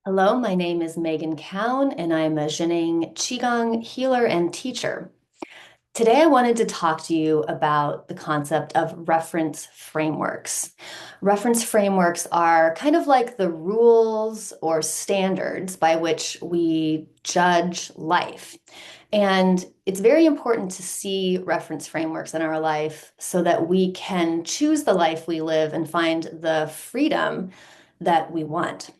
Hello, my name is Megan Cowan, and I'm a Zhineng Qigong healer and teacher. Today, I wanted to talk to you about the concept of reference frameworks. Reference frameworks are kind of like the rules or standards by which we judge life. And it's very important to see reference frameworks in our life so that we can choose the life we live and find the freedom that we want.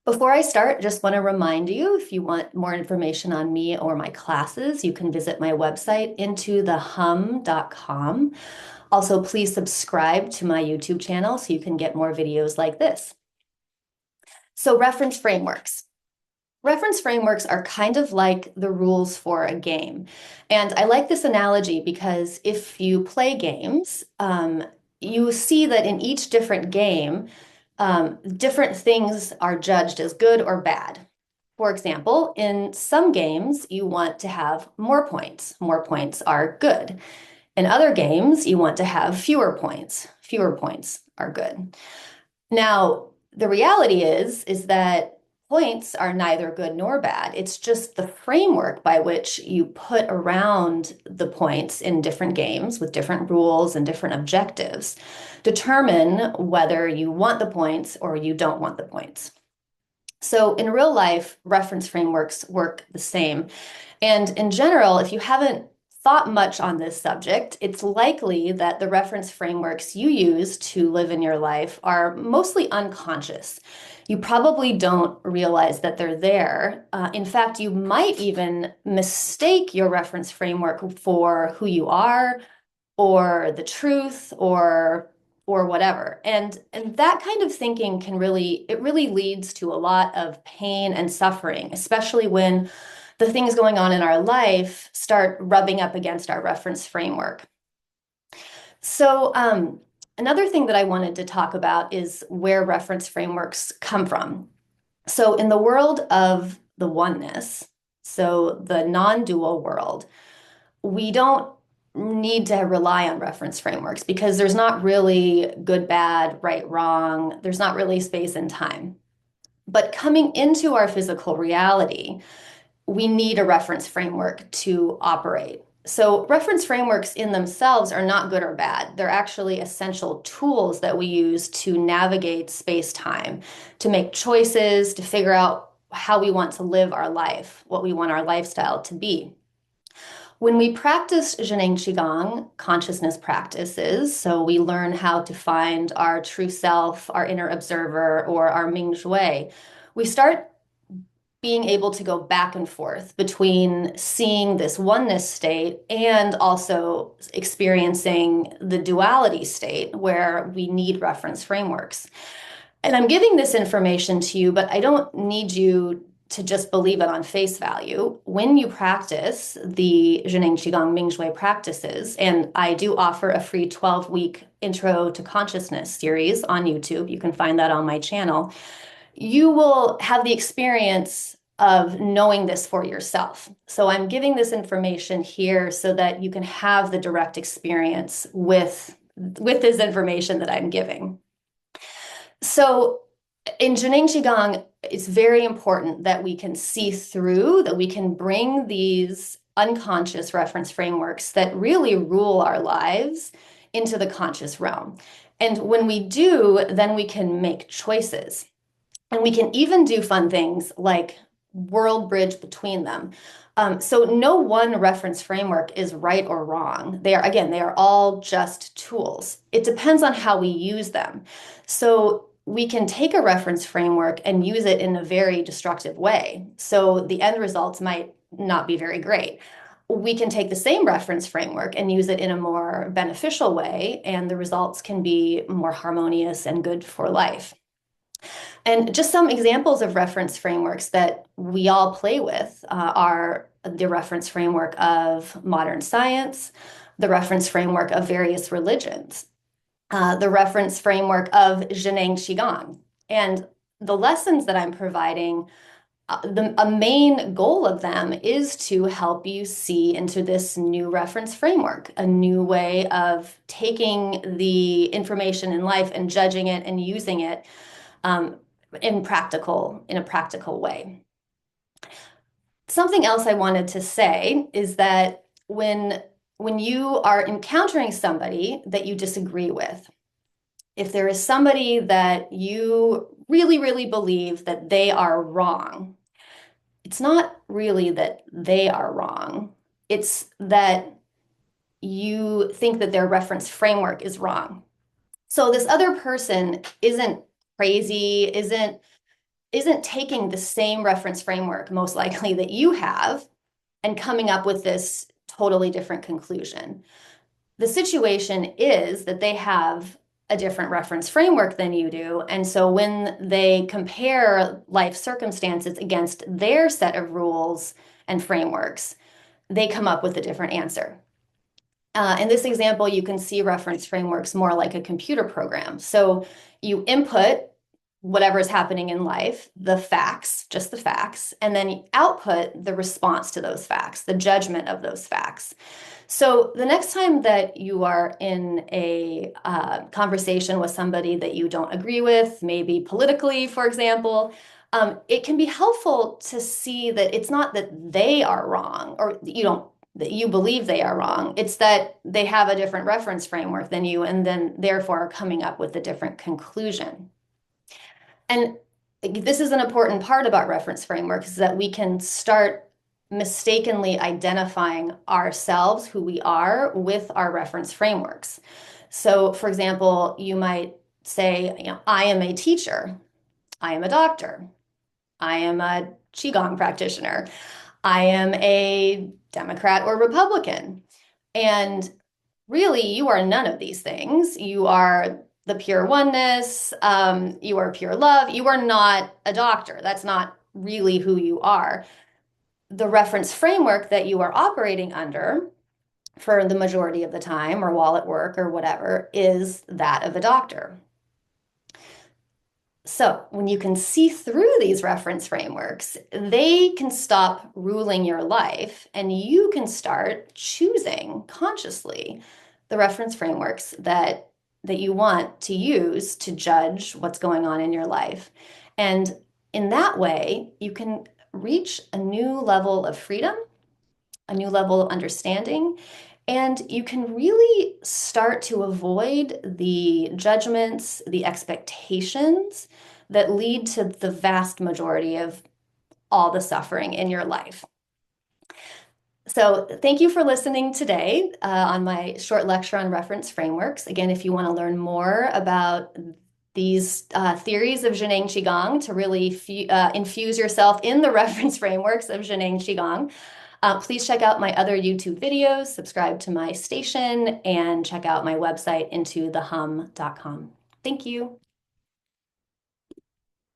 Before I start, just want to remind you, if you want more information on me or my classes, you can visit my website, intothehum.com. Also, please subscribe to my YouTube channel so you can get more videos like this. So, reference frameworks. Reference frameworks are kind of like the rules for a game. And I like this analogy because if you play games, you see that in each different game, different things are judged as good or bad. For example, in some games, you want to have more points. More points are good. In other games, you want to have fewer points. Fewer points are good. Now, the reality is that points are neither good nor bad. It's just the framework by which you put around the points in different games with different rules and different objectives determine whether you want the points or you don't want the points. So in real life, reference frameworks work the same. And in general, if you haven't thought much on this subject, it's likely that the reference frameworks you use to live in your life are mostly unconscious. You probably don't realize that they're there. In fact, you might even mistake your reference framework for who you are or the truth or whatever. And that kind of thinking really leads to a lot of pain and suffering, especially when the things going on in our life start rubbing up against our reference framework. So, another thing that I wanted to talk about is where reference frameworks come from. So, in the world of the oneness, so the non-dual world, we don't need to rely on reference frameworks because there's not really good, bad, right, wrong. There's not really space and time. But coming into our physical reality, we need a reference framework to operate. So, reference frameworks in themselves are not good or bad. They're actually essential tools that we use to navigate space time, to make choices, to figure out how we want to live our life, what we want our lifestyle to be. When we practice Zhineng Qigong consciousness practices, so we learn how to find our true self, our inner observer, or our Ming Shui, we start being able to go back and forth between seeing this oneness state and also experiencing the duality state where we need reference frameworks. And I'm giving this information to you, but I don't need you to just believe it on face value. When you practice the Zhineng Qigong Ming Shui practices, and I do offer a free 12-week Intro to Consciousness series on YouTube, you can find that on my channel, you will have the experience of knowing this for yourself. So I'm giving this information here so that you can have the direct experience with this information that I'm giving. So in Zhineng Qigong, it's very important that we can see through, that we can bring these unconscious reference frameworks that really rule our lives into the conscious realm. And when we do, then we can make choices. And we can even do fun things like world bridge between them. So no one reference framework is right or wrong. They are all just tools. It depends on how we use them. So we can take a reference framework and use it in a very destructive way. So the end results might not be very great. We can take the same reference framework and use it in a more beneficial way, and the results can be more harmonious and good for life. And just some examples of reference frameworks that we all play with are the reference framework of modern science, the reference framework of various religions, the reference framework of Zhineng Qigong. And the lessons that I'm providing, a main goal of them is to help you see into this new reference framework, a new way of taking the information in life and judging it and using it in a practical way. Something else I wanted to say is that when you are encountering somebody that you disagree with, if there is somebody that you really, really believe that they are wrong, it's not really that they are wrong. It's that you think that their reference framework is wrong. So this other person isn't crazy, isn't taking the same reference framework most likely that you have and coming up with this totally different conclusion. The situation is that they have a different reference framework than you do. And so when they compare life circumstances against their set of rules and frameworks, they come up with a different answer. In this example, you can see reference frameworks more like a computer program. So you input whatever is happening in life, the facts, just the facts, and then you output the response to those facts, the judgment of those facts. So the next time that you are in a conversation with somebody that you don't agree with, maybe politically, for example, it can be helpful to see that it's not that they are wrong or that you believe they are wrong. It's that they have a different reference framework than you and then therefore are coming up with a different conclusion. And this is an important part about reference frameworks is that we can start mistakenly identifying ourselves, who we are, with our reference frameworks. So, for example, you might say, I am a teacher, I am a doctor, I am a Qigong practitioner, I am a Democrat or Republican. And really, you are none of these things. You are the pure oneness, you are pure love. You are not a doctor. That's not really who you are. The reference framework that you are operating under for the majority of the time, or while at work or whatever, is that of a doctor. So when you can see through these reference frameworks, they can stop ruling your life and you can start choosing consciously the reference frameworks that you want to use to judge what's going on in your life. And in that way, you can reach a new level of freedom, a new level of understanding, and you can really start to avoid the judgments, the expectations that lead to the vast majority of all the suffering in your life. So thank you for listening today on my short lecture on reference frameworks. Again, if you want to learn more about these theories of Zhineng Qigong to really infuse yourself in the reference frameworks of Zhineng Qigong, please check out my other YouTube videos, subscribe to my station, and check out my website intothehum.com. Thank you.